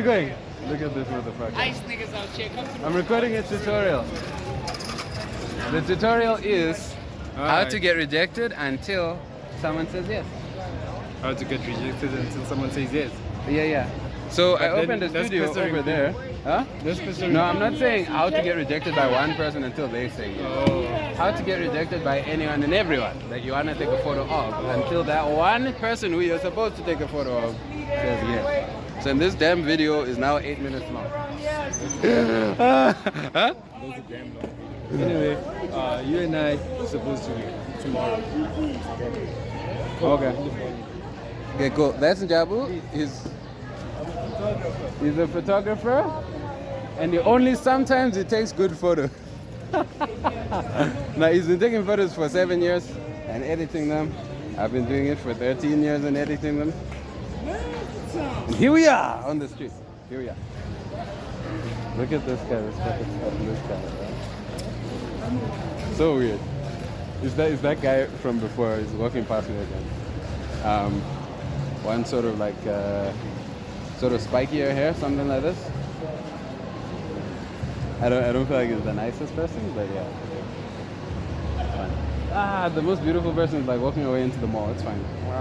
going? Look at this motherfucker. Ice niggas out here. Come to I'm recording a tutorial. The tutorial is how to get rejected until someone says yes. How to get rejected until someone says yes. Yeah. So I then opened a that's studio specific. over there. Huh? That's specific. No, I'm not saying how to get rejected by one person until they say yes. Oh. How to get rejected by anyone and everyone that you want to take a photo of until that one person who you're supposed to take a photo of says yes. So this damn video is now 8 minutes long. Huh? That's a damn long video. Anyway, you and I are supposed to meet tomorrow. Okay. Okay, cool. That's Njabu. He's a photographer, and only sometimes he takes good photos. Now he's been taking photos for 7 years and editing them. I've been doing it for 13 years and editing them. And here we are on the street. Here we are. Look at this guy. This guy. Right? So weird. Is that guy from before? He's walking past me again. One sort of like sort of spikier hair, something like this. I don't feel like he's the nicest person, but yeah. It's fine. The most beautiful person is like walking away into the mall. It's fine. Wow.